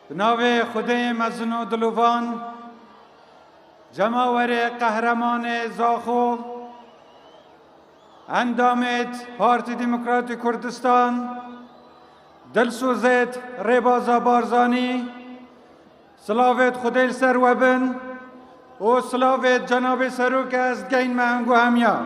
به نام خدای مزن و دلوان جماور قهرمان زاخو اندامت پارتی دموکرات کردستان دلسوزت ریبازا بارزانی سلاوت خدای سر وبن و سلاوت جناب سروک از گین مهنگو همیا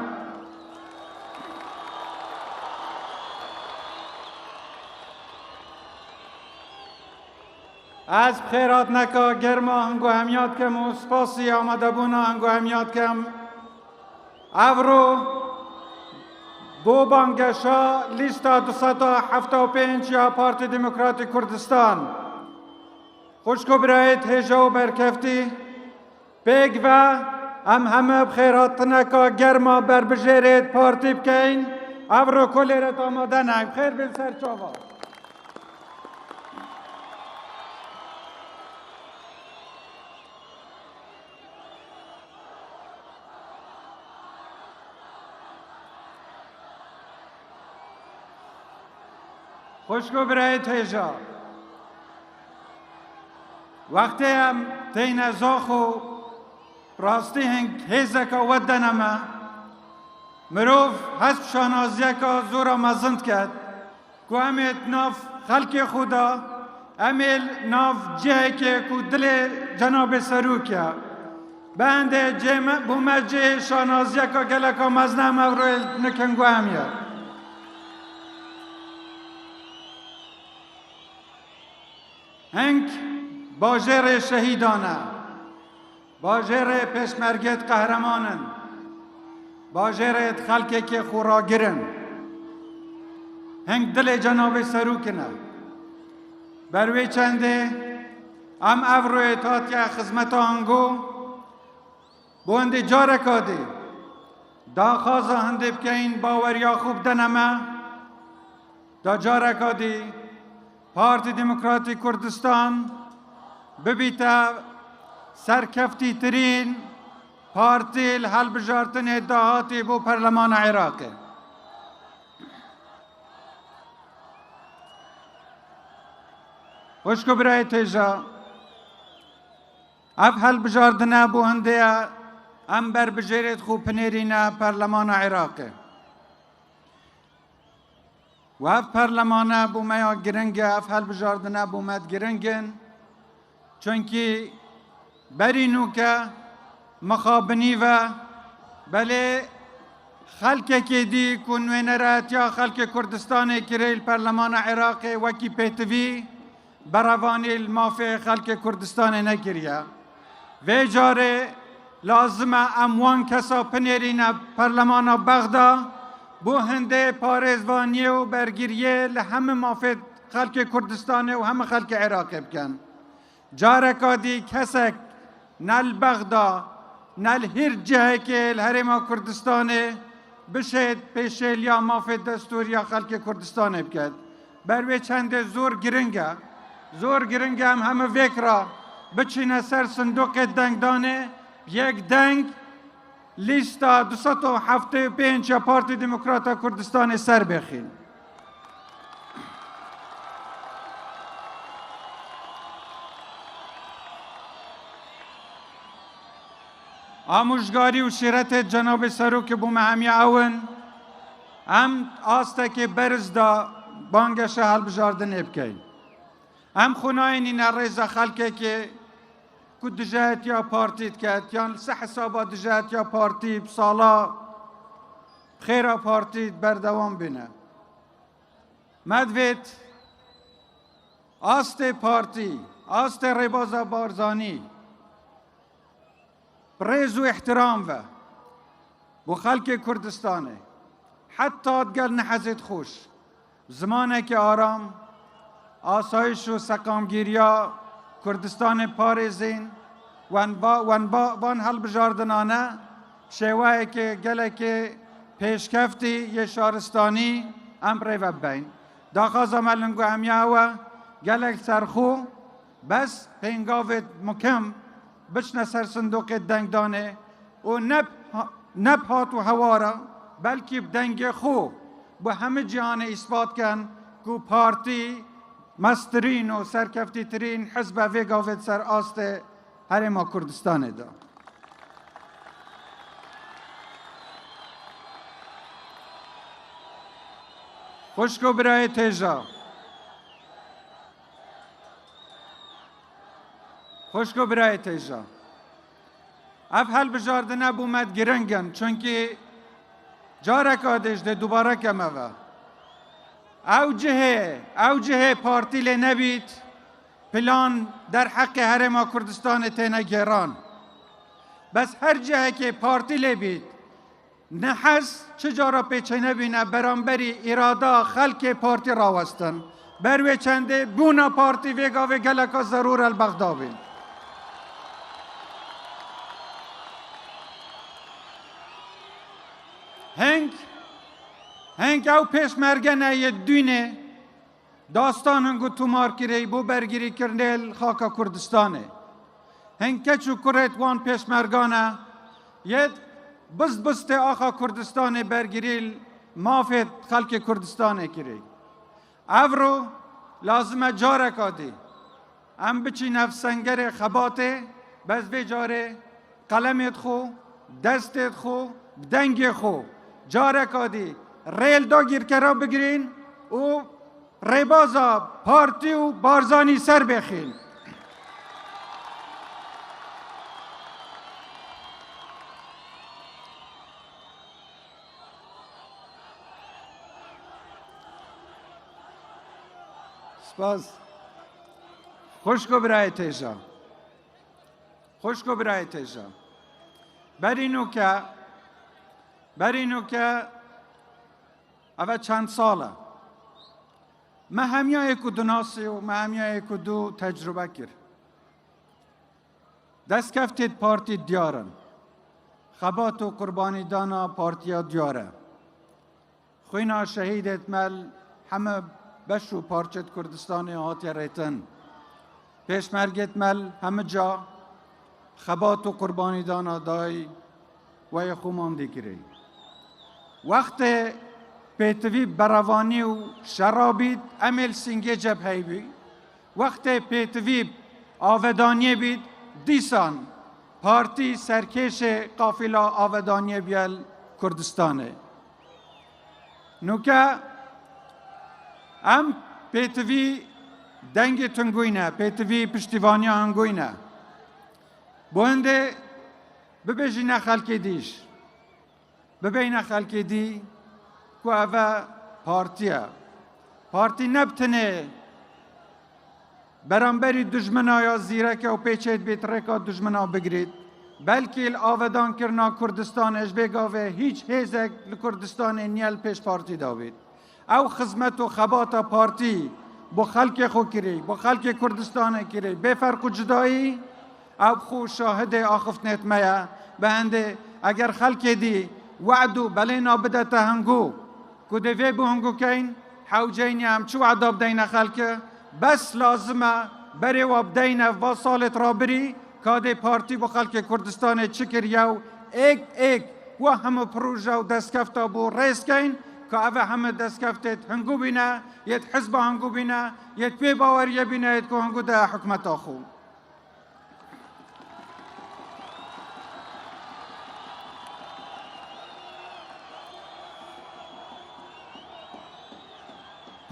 از خیرات نکا گرما هنگو همیاد کم و سپاسی آمده بونا هنگو همیاد کم افرو بو بانگشا لیستا 275 یا پارتی دموکرات کردستان خوشکو برایت هجا و برکفتی پیگ و همه بخیرات نکا گرما بر بجیرت پارتی بکین افرو کلیرت آماده نگ بخیر بین سر چاوا خوشکو برای تیجا وقتی هم تین زاخو راستی هنگ هیزکا ودنما مروف حسب شانازیکا زورا مزند کرد که امیت ناف خلق خدا امیل ناف جه که دل جناب سروکیا بنده جمع بومجه شانازیکا گلکا مزنم اوروی نکنگو همیا هنگ باجر شهیدانه باجر پشمرگت قهرمانن باجرت خلقی که خورا گرن هنگ دل جناب سروکنه بروی چنده ام افروی تاتیا خزمت آنگو بونده جارکاده دا خوازا هنده بکین باوریا خوب دنمه دا جارکاده پارتی دموکراتی کردستان ببیتا سرکفتی ترین پارتی الحل بجارتن ادعاتی بو پرلمان عراقی خوشکو برای تیجا اف حل بجاردنه بو هنده ام بر بجیرت خوب پنیرینه پرلمان عراقی و اف پرلمانه بو میا گرنگه اف حل بجاردنه بو مد گرنگن چونکی برینو که مخابنی و بله خلق که دی کنوینرات یا خلق کردستان کریل پرلمان عراقی وکی پیتوی بروانی المافی خلق کردستان نکریه و جاره لازمه اموان کسا پنیرین پرلمان بغدا بو هنده پارزوانی و برگیریه لهم مافد خلق کردستان و هم خلق عراق بکن جارکا دی کسک نل بغدا نل هر جهه که الهرم کردستان بشید پیشل یا مافد دستور یا خلق کردستان بکد بروی چند زور گرنگه هم همه وکرا بچینه سر صندوق دنگدانه یک دنگ لیستا 275 یا پارتی دموکرات کردستان سر بخین آموزگاری و شیرت جناب سروک بوم همی اون هم آسته که برز دا بانگش حل بجاردن ابکی هم خوناین این ریزا خلقه که کد دجات یا پارتیت کرد یا سه حسابات دجات یا پارتی بسالا خیره پارتیت بردوام بینه مدوید آست پارتی آست ریبازا بارزانی پریز و احترام و بو خلق کردستانه حتی دگل نحزید خوش زمانه که آرام آسایش و سقامگیریا کردستان پارزین وان حل بجاردنانه شوائے که گله که پیشکفتی یه شارستانی امره و بین داخازا ملنگو همیاوه گله سرخو بس پینگاوت مکم بچنه سر صندوق دنگدانه و نب هات و هوارا بلکه بدنگ خو با همه جهان اثبات کن که پارتی مسترین و سرکفتی ترین حزب ویگاوید سر آست هرما کردستان دا. خوشکو برای تیجا. خوشکو برای تیجا. اف هل بجاردنه بومد گرنگن چونکه جارک آدش ده دوباره کمه و او جهه پارتی لی نبید پلان در حق هرما کردستان تینه گیران بس هر جهه که پارتی لی بید نحس چجارا پیچه نبینه برانبری اراده خلق پارتی راوستن بروی چنده بونا پارتی ویگا و گلکا ضرور البغدابین هنگ او پیشمرگنه یه دونه داستان هنگو تومار کری بو برگیری کرنیل خاکا کردستانه هنگ کچو کرت وان پیشمرگانه یه بست آخا کردستانه برگیریل مافت خلق کردستانه کری او لازمه جاره کادی ام بچی نفسنگر خباته بس به جاره قلمت خو دستت خو بدنگ خو جاره کادی ریل دا گیر کرا بگیرین و ریبازا پارتی و بارزانی سر بخین سپاس خوشکو برای تیجا خوشکو برای تیجا برینو که اوه چند ساله ما همیه که دو ناسی و ما همیه که دو تجربه کرد دست کفتید پارتی دیارن خبات و قربانی دانا پارتیا دیاره خوینا شهیدت مل همه بشو پارچت کردستانی هاتی ریتن پیشمرگت مل همه جا خبات و قربانی دانا دای و خومان دیگری وقت پیتوی براوانی و شرابید امیل سنگه جبهی بی وقت پیتوی آودانی بید دیسان پارتی سرکش قافله آودانی بیال کردستانه نوکه ام پیتوی دنگ تنگوینه پیتوی پشتیوانی هنگوینه بونده ببیجی خلکی دیش ببین خلکی دی که اوه پارتی نبتنه برانبری دجمنا یا زیرک و پیچید بیت رکا دجمنا بگرید بلکه آودان کرنا کردستان اش بگاوه هیچ هیزک لکردستان نیل پیش پارتی داوید او خدمت و خبات پارتی با خلق خو کری با خلق کردستان کری به فرق و جدایی او خو شاهد آخفتنت میا بنده اگر خلق دی وعدو بلینا بدت هنگو کده وی بو هنگو کین حوجینی هم چو وعدا بدین خلقه بس لازمه بری و بدین و سالت را بری کاده پارتی و خلق کردستان چکر یو ایک و همه پروژه و دستکفتا بو ریس کین که اوه همه دستکفتت هنگو بینه یت حزب هنگو بینه یت پی باوریه بینه یت که هنگو ده حکمت آخو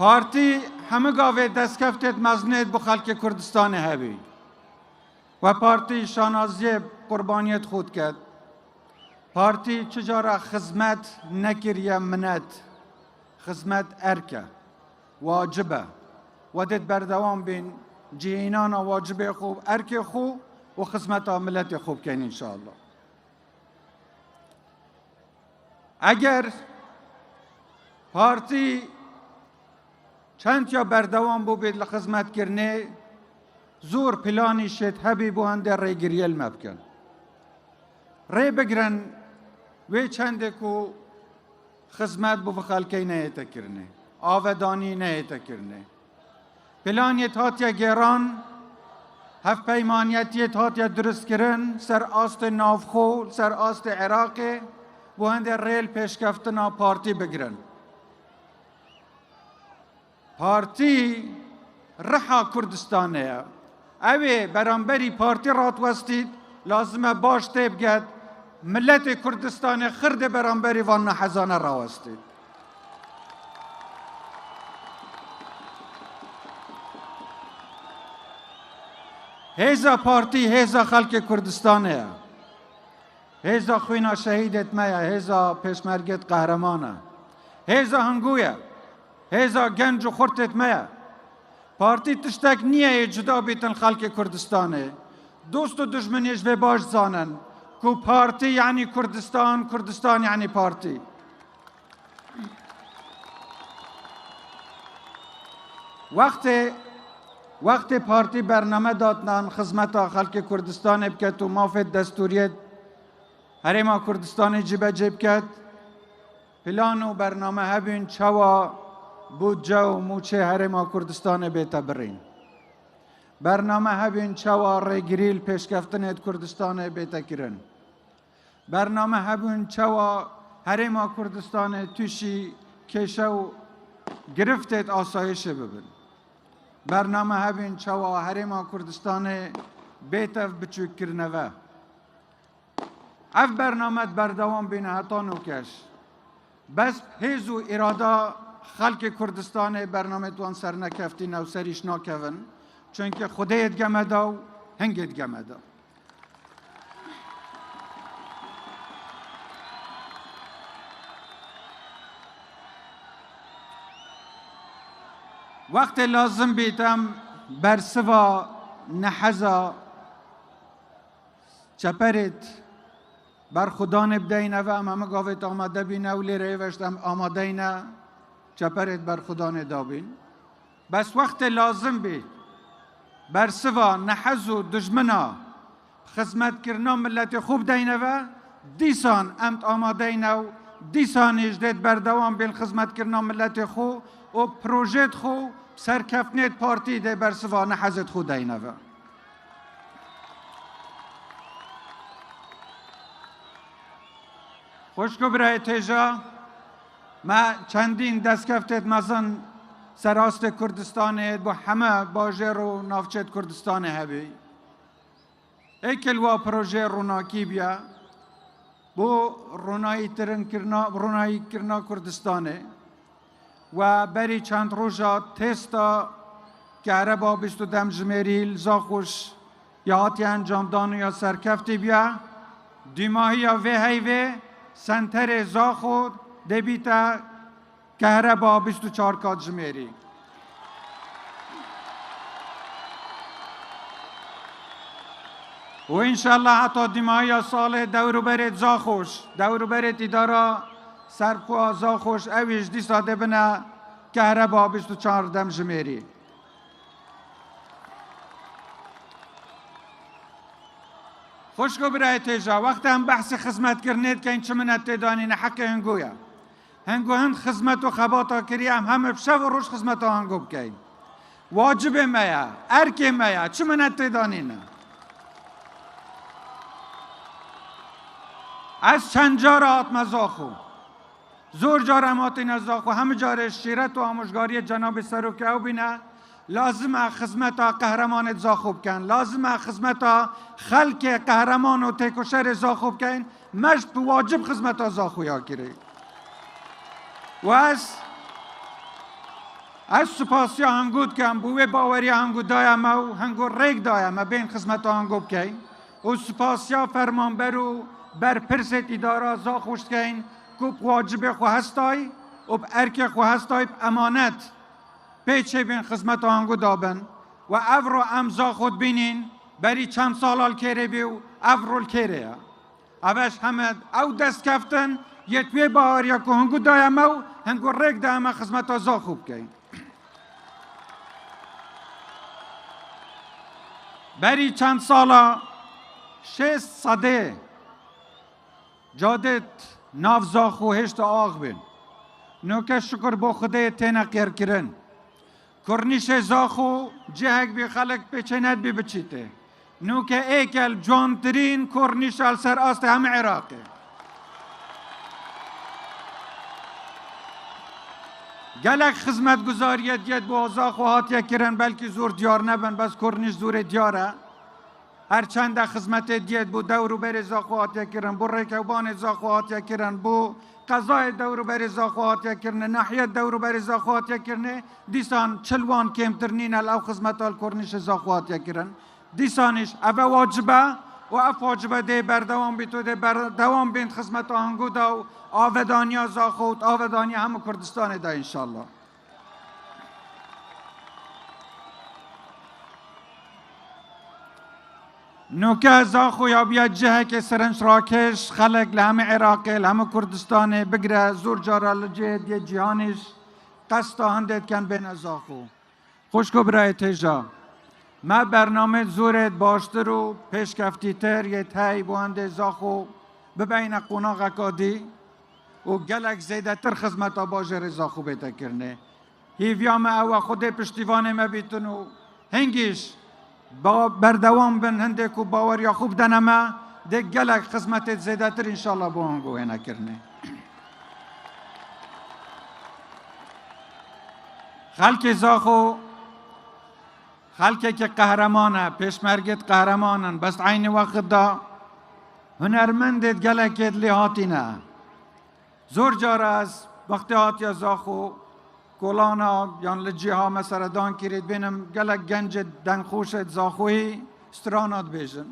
پارتی همه گاوه دستکفتت مزنید بو خلق کردستان هبی و پارتی شانازی قربانیت خود کرد پارتی چجارا خدمت نکریه منت خدمت ارکه واجبه و دید بردوام بین جهینان واجبه خوب ارکه خوب و خدمت ملت خوب کن انشاءالله اگر پارتی چند یا بردوام بو بید لخدمت کرنه زور پلانی شد هبی بو هنده ری گریل مبکن ری بگرن وی چنده کو خدمت بو خلقی نه کرنه آودانی نه کرنه پلانیت هاتیا گیران هف پیمانیتیت هاتیا درست کرن سر آست نافخو سر آست عراق بو هنده ریل پیشکفتنا پارتی بگرن پارتی رحا کردستانه اوه برانبری پارتی رات وستید لازمه باش تیب گد ملت کردستان خرد برانبری وان حزانه را وستید هیزا پارتی هیزا خلق کردستانه هیزا خوینا شهیدت میا هیزا پیشمرگت قهرمانه هیزا هنگویه هیزا گنج و خورتت میا پارتی تشتک نیه جدا بیتن خلق کردستانه دوست و دشمنیش و باش زانن کو پارتی یعنی کردستان کردستان یعنی پارتی وقت پارتی برنامه دادن خدمت خلق کردستان بکت و مافد دستوریت هرما کردستان جیب جیب کت پلان و برنامه هبین چوا بودجه و موچه هرما کردستان بیتا برین برنامه هبین چوا ریگریل پیشکفتنت کردستان بیتا کرن برنامه هبین چوا هرما کردستان توشی کشو گرفتت آسایش ببین برنامه هبین چوا هرما کردستان بیتا بچوک کرنوه اف برنامه بردوام بین حتا نوکش بس هیز و اراده خلق کردستان برنامه توان سر نکفتی نو سریش ناکون چونکه خودت گمده و هنگت گمده وقت لازم بیتم برسوا نحزا چپرت بر خدا نبدینه و همه گاوت آمده بینه و لیره وشتم آمده اینه چپرت بر خدا ندابین بس وقت لازم بید بر سوا نحز و دجمنا خدمت کرنا ملت خوب دینه و دیسان امت آماده اینه و دیسان اجدید بردوام بین خدمت کرنا ملت خو و پروژت خو سرکفنیت پارتی ده بر سوا نحزت خود دینه و خوشکو برای تیجا ما چندین دستکفتت مزن سراست کردستان با همه باجر و نافچت کردستان هبی ایکل و پروژه روناکی بیا بو رونایی ترن کرنا رونایی کرنا کردستانه و بری چند روزا تستا کهربا بیست و دم جمیریل زاخوش یا هاتی انجام دانو یا سرکفتی بیا دیماهی یا وی سنتر زاخو دبیتا کهربا 24 کات جمیری و انشالله حتی دیماهی سال دورو برد زاخوش دورو برد اداره سرخوا زاخوش اویش دی ساده بنا کهربا 24 دم جمیری خوشگو برای تیجا وقت هم بحث خدمت کرنید که این چه منت دانین حق هنگویا هنگو هند خدمت و خباتا کری همه بشه و روش خدمت هنگو بکن واجب میا ارک میا چه منت دانین از چند جار آتم زاخو زور جار اماتین زاخو همه جار شیرت و آموشگاری جناب سروک او بینه لازم خدمت قهرمان زاخوب کن لازم خدمت خلق قهرمان و تکوشر زاخوب کن مشت واجب خدمت زاخویا کری و از سپاسی هنگود کن بوی باوری هنگود دایم و هنگود ریگ دایم بین خدمت هنگود کن و سپاسی فرمانبر و بر پرست اداره زاخوشت کن که واجب خو هستای و ارک خو هستای امانت پیچه بین خدمت آنگو دابن و افرو امزا خود بینین بری چند سالال کره بیو افرول کره اوش همه او دست کفتن یتوی باوریا که هنگو دایم او هنگو ریک دایم خدمت آزا خوب کن بری چند سالا 6 صده جادت ناف زاخو هشت آغ بین نوکه شکر با خدا تینا قیر کرن کرنیش زاخو جهک بی خلق پیچنت بی بچیته نوکه ایکل جوانترین کرنیش سر آست همه عراقه گلک خدمت گزاریت گید بو آزا خواهات کرن بلکه زور دیار نبن بس کرنش زور دیاره هرچند خدمت دید بو دورو بر زاخوات کرن بو رکوبان زاخوات کرن بو قضای دورو بر زاخوات کرن ناحیه دورو بر زاخوات کرن دیسان چلوان کمترنین او خدمت ال کرنش زاخوات کرن دیسانش او واجبه و اف واجبه ده بردوام بیتو ده بردوام بین خدمت آهنگو دا آودانیا زاخوت آودانیا هم کردستان دا انشالله. نوکه زاخو یا بیا جهه که سرنش راکش خلق لهم عراقی لهم کردستان بگره زور جارا لجه دیه جهانش قصد هندید کن بین زاخو خوشکو برای تیجا ما برنامه زورت باشتر و پیشکفتی تر یه تایی بوانده زاخو ببین قناغ کادی و گلک زیده تر خدمت باجر زاخو بیتا کرنه هیویام او خود پشتیوان ما بیتن و هنگیش با بردوام بن هنده کو باور یا خوب دنما ده گلک خدمت زیده تر انشالله بوانگو هنه کرنه خلق زاخو خلقی که قهرمانه پیشمرگت قهرمانن بس عین وقت دا هنرمندت گلکت لیهاتینه زور جار از وقتی هاتی زاخو کولانا یان لجی ها مسر دان کرید بینم گلک گنج دنخوشت زاخوی سترانات بیجن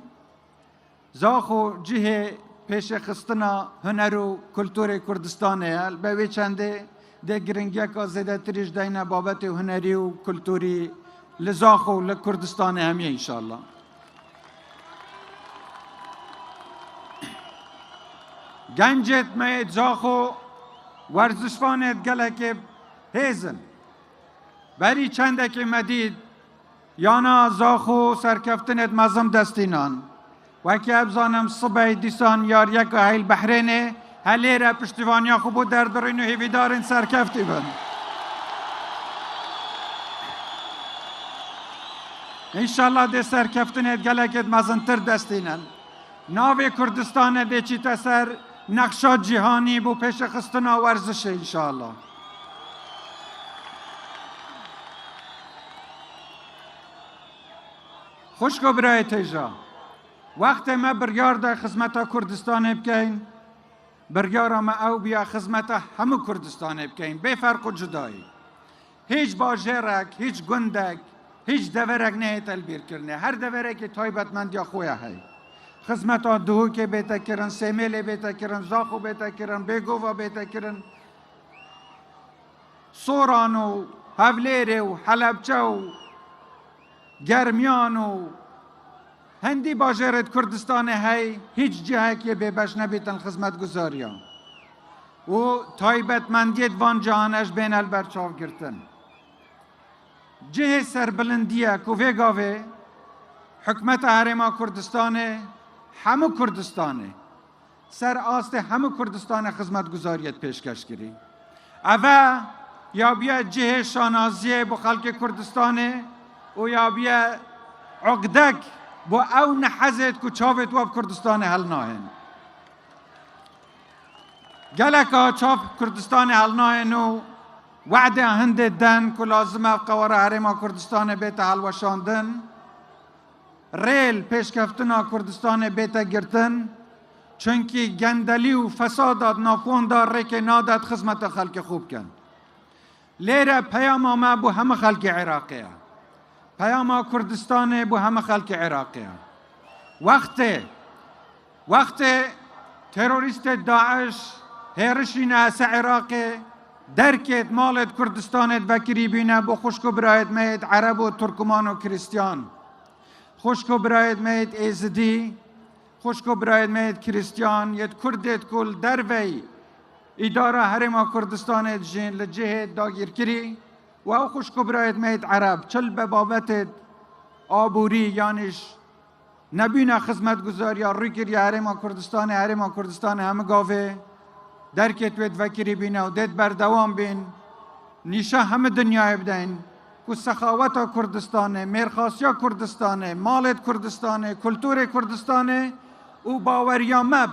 زاخو جه پیش خستنا هنر و کلتور کردستانه البته چنده ده گرنگی که زیده تریش دینه بابت هنری و کلتوری لزاخو لکردستان همیه انشالله. گنجت مید زاخو ورزشفانت گلک هیزن بری چنده که مدید یانا زاخو سرکفتنت مزم دستینان وکی ابزانم صبح دیسان یار یک حیل بحرینه هلی را پشتیوانیا خوبو دردارین و هیویدارین سرکفتی بند انشالله ده سرکفتنت گلکت مزنتر دستینن ناوی کردستان ده چی تسر نقشا جهانی بو پیش خستنا ورزش انشالله خوشکو برای تیجا وقت ما برگار ده خدمت کردستان بکین برگار ما او بیا خدمت همه کردستان بکین بے فرق و جدایی هیچ باجرک هیچ گندک هیچ دورک نه تلبیر کرنه هر دورک تایبتمند یا خویا هی خدمت دهو که بیتا کرن سیمیل بیتا کرن زاخو بیتا کرن بیگووا بیتا کرن سوران و حولیر و حلبچه و گرمیان و هندی باجرت کردستان هی هیچ جهه که بیبش نبیتن خدمت گذاریان و تایبتمندیت وان جهانش بین البرچاو گرتن جه سربلندیه که ویگاوه حکمت حرما کردستانه همه کردستانه سر آست همه کردستان خدمت گذاریت پیشکش کری اوه یا بیا جه شانازیه با خلق کردستانه و یا بیا عقدک با او نحزت که چاوت واب کردستان حل ناهن گلکا چاپ کردستان حل ناهن و وعده هنده دن که لازمه قواره حرما کردستان بیت حلوشاندن ریل پیشکفتنا کردستان بیت گرتن چونکی گندلی و فسادات نافون دار ری که نادت خدمت خلق خوب کن لیره پیام ما بو همه خلق عراقیه پیام کردستان بو همه خلق عراقیه وقت تروریست داعش هیرشی ناس عراقی درکت مالت کردستانت وکری بینه بو خوشکو برایت مید عرب و ترکمان و کریستیان خوشکو برایت مید ایزدی خوشکو برایت مید کریستیان ید کردت کل دروی اداره حرما کردستانت جین لجه داگیر کری و او خوشکو برایت مید عرب چل به بابت آبوری یعنیش نبینا خدمت گذاری یا روی کری حرما کردستان همه گاوه درکت وید وکری بینه و دید بردوام بین نیشه همه دنیا بدین که سخاوت کردستانه میرخاسیا کردستانه مالت کردستانه کلتور کردستانه و باوریامه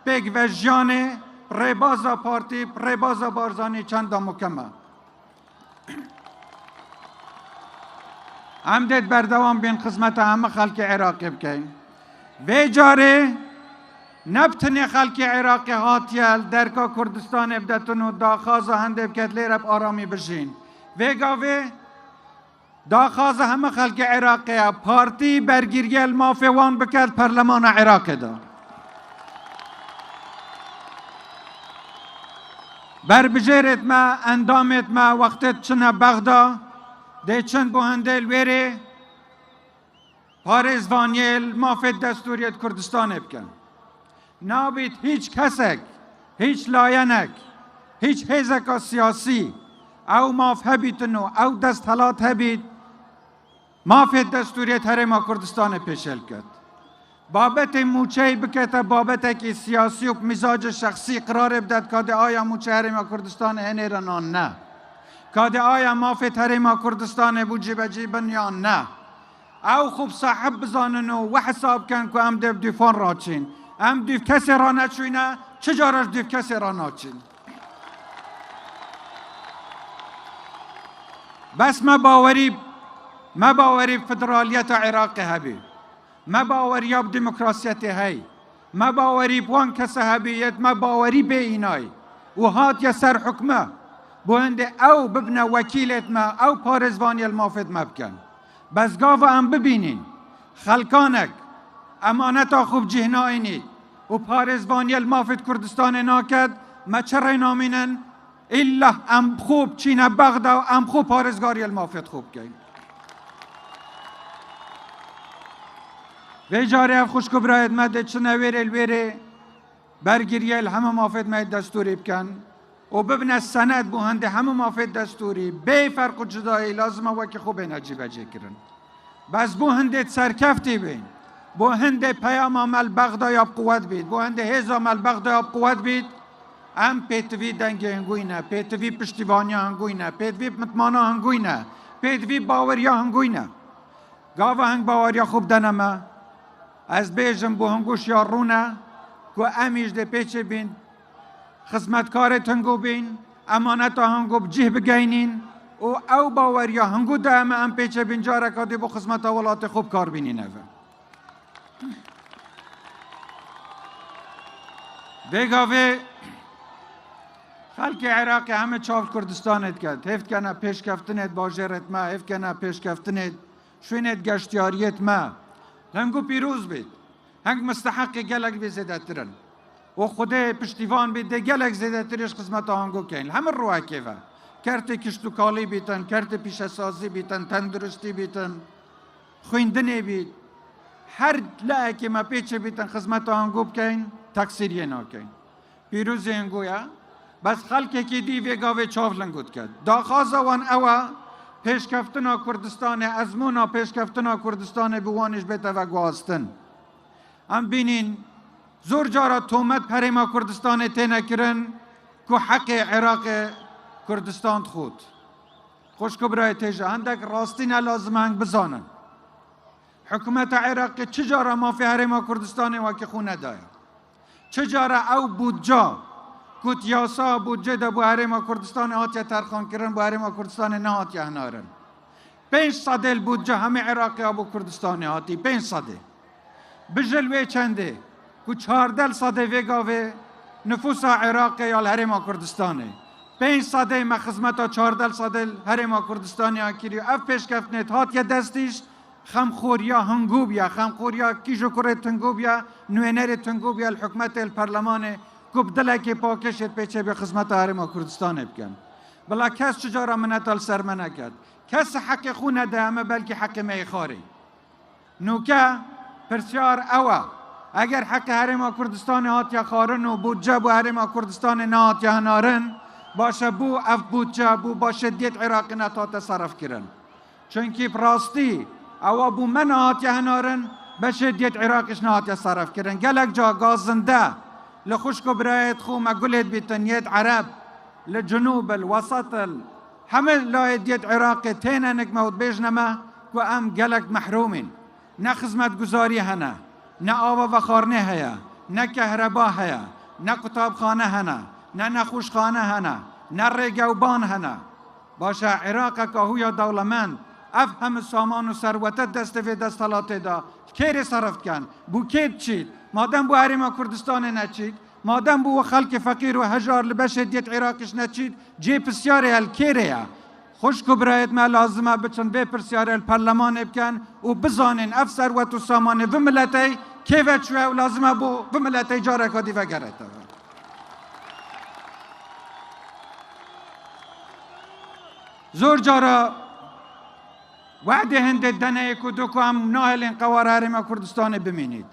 پیگ و جانه ریبازا پارتی ریبازا بارزانی چند مکمه ام دید بردوام بین خدمت همه خلق عراقی بکن و جاره نبتنی خلق عراقی هاتیل درکا کردستان ابدتون و داخاز هنده بکت لیرب آرامی بشین و گاوه داخاز همه خلق عراقی پارتی برگیری المافوان بکت پرلمان عراقی دا بر بجیرت ما اندامت ما وقتت چنه بغدا ده چند بوهنده الویره پارزوانیل مافد دستوریت کردستان بکن نابید هیچ کسک هیچ لاینک هیچ حزک سیاسی او ماف هبیتنو او دست حالات هبید مافد دستوریت هرما کردستان پیشل کرد بابت موچه بکت بابت که سیاسی و مزاج شخصی قرار بدد کاده آیا موچه هرما کردستان هنه رنان نه کاده آیا مافد هرما کردستان بوجیب جیبن یا نه او خوب صاحب بزاننو و حساب کن که ام دیو دیفان را چین ام دیو کسی را نچوینه چجارش دیو کسی را ناچین بس ما باوری فدرالیت عراقی هبی ما باوری اب دموکراسیت هی ما باوری بوان کس هبیت ما باوری به اینای و هات یا سر حکمه بوهنده او ببنه وکیلت ما او پارزوانی المافد ما بکن بس گاو هم ببینین خلکانک امانتا خوب جهناینید و پارزوانی المافد کردستان ناکد ما چرا نامینن الا ام خوب چین بغدا و ام خوب پارزگاری المافد خوب کن و جاره اف خوشکو براید مده چنه ویره الویره برگیری همه مافد ماید دستوری بکن و ببینه سند بوهنده همه مافد دستوری بی فرق و جدایی لازمه وکی خوب نجیبه جه کرن بس بوهنده سرکفتی بین بوهنده پیام عمل بغدا یاب قوت بید بوهنده هیز عمل بغدا یاب قوت بید ام پیتوی دنگی هنگوی نه پیتوی پشتیبانی هنگوی نه پیتوی مطمانا هنگوی نه پیتوی باوریا هنگوی نه گاوه هنگ باوریا خوب دنمه از بیجم بو هنگوش یا رونه که امیش ده پیچه بین خدمتکارت هنگو بین امانت هنگو بجه بگینین و او باوریا هنگو ده ام پیچه بین جاره کادی بو خدمت ولات خوب کار بینین اوه بگاوه خلق عراقی همه چاف کردستانت کرد هفت کنه پیش کفتنت باجرت ما هفت کنه پیش کفتنت شوینت گشتیاریت ما هنگو پیروز بید هنگ مستحق گلک بی زیده ترن و خود پشتیوان بید ده گلک زیده ترش قسمت هنگو کن همه روح کیفه کرت کشتو کالی بیتن کرت پیش سازی بیتن تندرستی بیتن خویندنی بید هر لعه ما پیچه بیتن خدمت هنگو بکن تقصیریه ناکن پیروزی هنگویا بس خلقی که دی ویگاوی چاف لنگود کرد داخازا وان اوا پیشکفتنا کردستان ازمونا پیشکفتنا کردستان بوانش بیتا و گواستن هم بینین زور جارا تومت پریما کردستان تینه کرن که حق عراق کردستان خود خوشکو برای تیجه هندک راستی نلازم هنگ بزانن حکومت عراق چجارا ما فی حریما کردستان واقع خونه دایا چجارا او بودجا کت یاسا بودجه دا بو حریما کردستان هاتیا ترخان کرن بو حریما کردستان نه هاتیا هنارن 500 بودجه همه عراقی ها بو کردستان هاتی 500 بجلوه چنده که 14 صده ویگاوه نفوس عراقی یا حریما کردستانه 500 ما خدمتا 14 صده حریما کردستانی ها کری اف پیش کفتنیت هاتیا دستیش خمخوریا هنگوبیا خمخوریا کیجو کره تنگوبیا نوینر تنگوبیا الحکمت الپرلمان کبدله که پاکشت پیچه به خدمت حریما کردستان بکن بلا کس چجارا منتال سرمنه کرد کس حق خونه ده همه بلکه حق میخاری نوکه پرسیار اوه اگر حق حریما کردستان هاتیا خارن و بودجه بو حریما کردستان نه هاتیا هنارن باشه بو اف بودجه بو با شدیت عراقی نتا تصرف کرن چونکی براستی او بو من هاتیا هنارن به شدیت عراقیش نه هاتیا صرف کرن گلک جا گازنده لخوشکو برایت خو ما قلت بتنيت عرب لجنوب الوسط همه لا ديت عراق تينا نكمه بيجنما كو ام قلق محرومين نا خدمت گزاری هنا نا آب و خارنه هيا نا كهرباء هيا نا قطاب خانه هنا نا نخوش خانه هنا نا ريگوبان هنا باشه عراق که هویا دولمند اف هم سامان و ثروت دست و دستالات دا کیر صرف کن بو کید چید مادم بو حریم کردستان نچید مادم بو خلق فقیر و هجار لبش دیت عراقش نچید جی پسیاره الکیره خوش کبرایت ما لازمه بچن به پرسیاره الپرلمان بکن و بزانین اف ثروت و سامان و ملتی کیفت شوه و لازمه بو و ملتی جاره کدی و گرده زور جارا وعده هند دنه کدو که هم ناهلین قوار حریم کردستان بمینید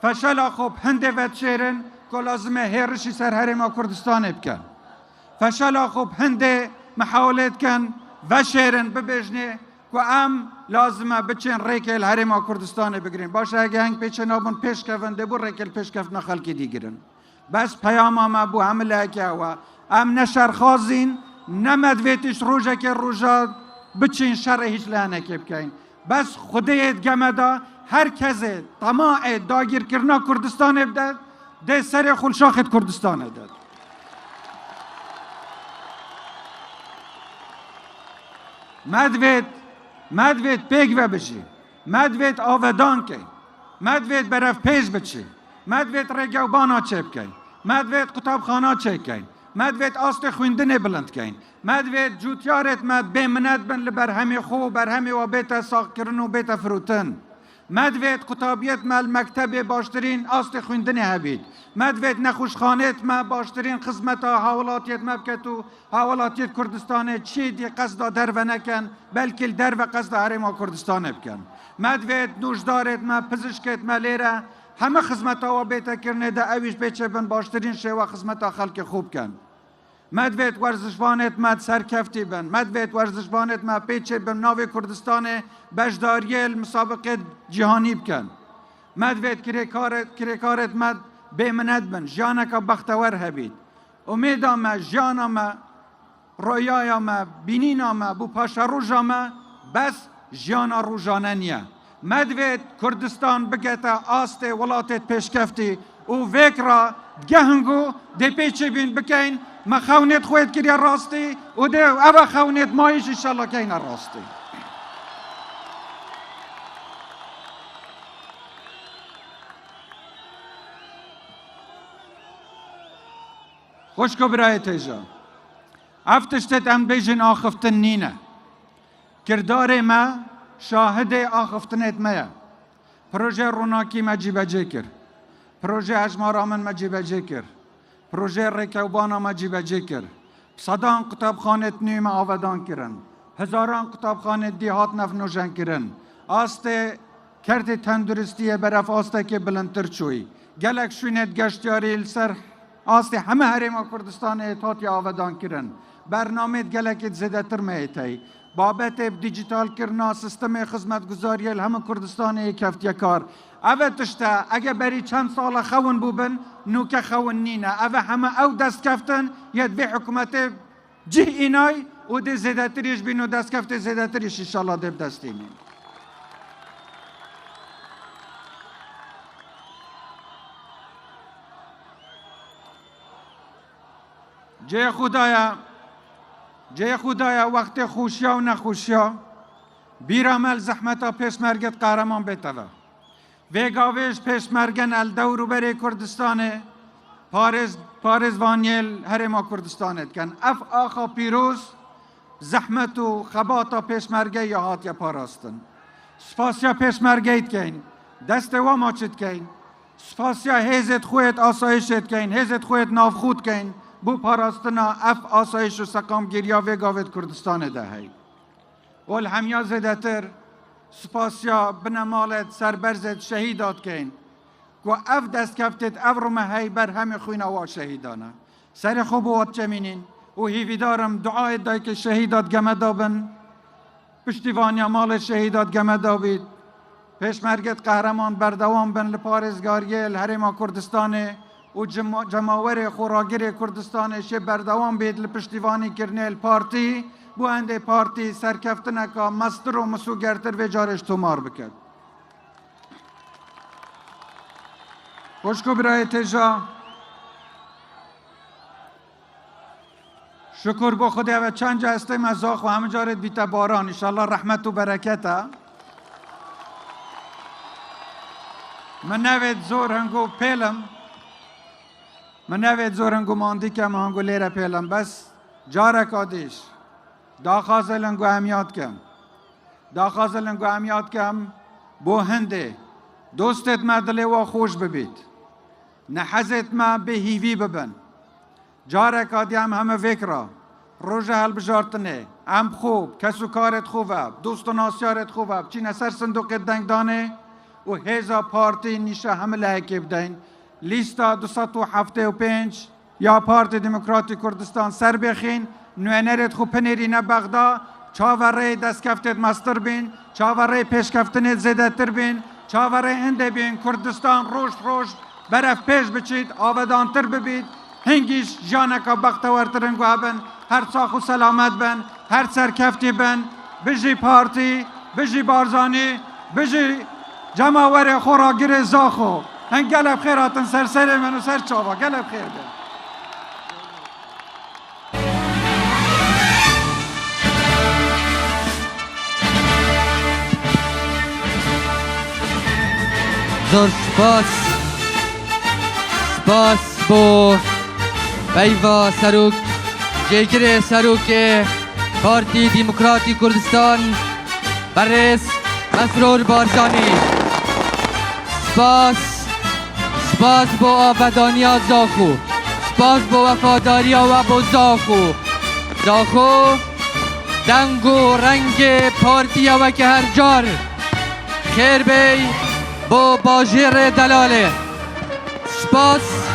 فشل خوب هنده ود شیرن که لازمه هیرشی سر حریم کردستان بکن فشل خوب هنده محاولت کن و شیرن ببیجنه که هم لازمه بچین ریکل حریم کردستان بگیرین باشه اگه هنگ پیچه نابون پیش کفنده بو ریکل پیش کفن خلکی دیگرن بس پیام ما بو عمله که و هم نشر خازین نمدویتش روژه که روژه بچین شر هیچ لحنه که بکن بس خودیت گمده هر کسی طماع داگیر کرنا کردستان بدد ده سر خلشاخت کردستان داد مدوید پیگ و بشی مدوید آودان که مدوید برف پیش بچی مدوید رگوبانا چه بکن مدوید کتابخانا چه کن مدوید آست خویندن بلند کن مدوید جوتیارت مد بمند بن لبر همی خو بر همی و بیت ساق کرن و بیت فروتن مدوید کتابیت مال مکتب باشترین آست خویندن هبید مدوید نخوشخانت ما باشترین خدمت حوالاتیت مبکتو حوالاتیت کردستان چی دی قصد در و نکن بلکه در و قصد حریم کردستان بکن مدوید نوشدارت ما پزشکت ما لیره همه خدمت ها و بیت کرنه ده اویش بیچه بن باشترین شیوه خدمت ها خلق خوب کن مدوید ورزشوانت مد سرکفتی بن مدوید ورزشوانت مد پیچه بن ناو کردستان بجداریل مسابقه جهانی بکن مدوید کریکارت مد بیمند بن جانکا بختور هبید امیدام جانم رویایم بینینم بو پاشا روژام بس جانا روژانه نیه مدوید کردستان بگتا آست ولاتت پیشکفتی و وکرا گهنگو ده پیچه بین بکن ما خونت خوید کریا راستی و ده او خونت مایش انشالله که این راستی خوشکو برای تیجا افتشتت ام بیجن آخفتن نینه کردار ما شاهد آخفتنت میا پروژه روناکی ما جیبجه کر پروژه اجمارامن ما جیبجه کر پروژه ریکوبانا ما جیبجه کر صدان کتابخانه نیم آودان کرن هزاران کتابخانه دیهات نفنوشن کرن آسته کرد تندرستی برف آسته که بلندتر چوی گلک شوینت گشتیاری سر آسته همه حریم کردستان اتحاد آودان کرن برنامه گلکت زده تر میتی بابت دیجیتال کرنا سیستم خدمتگزاری همه کردستان یکفتی کار اوه تشتا اگه بری چند سال خون بوبن نوکه خون نینه اوه همه او دست کفتن ید به حکومت جه اینای و ده زده تریش بین و دست کفت زده تریش انشالله ده دستینیم جه خدایا وقت خوشیا و نخوشیا بیرامل زحمتا پیش مرگت قهرمان بیتوا ویگاویش پیش مرگن الدورو بری کردستانه پارز وانیل حریم کردستانت کن اف آخا پیروز زحمت و خباتا پیش مرگه یا هات یا پاراستن سپاسیا پیش مرگیت کن دست و ماچت کن سپاسیا هیزت خویت آسایشت کن هیزت خویت ناف خود کن بو پاراستنا اف آسایش و سقام گیریا و گاوت کردستان ده هی اول همیا زده تر سپاسیا بنمالت سربرزت شهیدات کن و اف دست کفتت اف رو مهی بر همه خوین و شهیدانه سر خوب و چمینین و هیویدارم دعای دای که شهیدات گمه دابن پشتیوانی مال شهیدات گمه دابید پیش مرگت قهرمان بردوام بن لپارزگاریل حریم کردستان و جماور خوراگیر کردستان شه بردوام بید لپشتیوانی کرنیل پارتی بو انده پارتی سرکفتنکا مستر و مسوگرتر و جارش تومار بکد خوشکو برای تجا شکر با خدا و چند جا هستیم از آخ و همه جا رد بیتا باران انشالله رحمت و برکت. من نوید زور هنگو پیلم، من نوید زور هنگو ماندی که من هنگو لیره پیلم، بس جارک آدیش داخازل هنگو همیاد کم، داخازل هنگو همیاد کم بو هنده دوستت مدلی و خوش ببید، نحزت ما به هیوی ببن، جارک آدی همه فکره روژه هل بجارتنه هم خوب کسو کارت خوبه دوست و ناسیارت خوبه چی نسر صندوق دنگ دانه و هزا پارتی نیشه همه لحکه بدین لیستا 275 یا پارتی دموکراتی کردستان سر بخین نوینرت خوب پنیری نبغدا چاوره دست کفتت مستر بین چاوره پیش کفتنت زیده تر بین چاوره هنده بین کردستان روش برف پیش بچید آودان تر ببید هنگیش جانکا بختورترنگو هبن هر ساخ و سلامت بن هر سرکفتی بن بجی پارتی بجی بارزانی بجی جماور خورا گیر زاخو هنگ گلب خیراتن سر من و سر چاوا گلب خیر بن زور سپاس بو ویوا سروک جیگر سروک پارتی دموکراتی کردستان برس مسرور بارزانی سپاس بو آبادانی زاخو سپاس بو وفاداری و بو زاخو دنگ و رنگ پارتی و که هر جار خیر بی بو باجر دلاله سپاس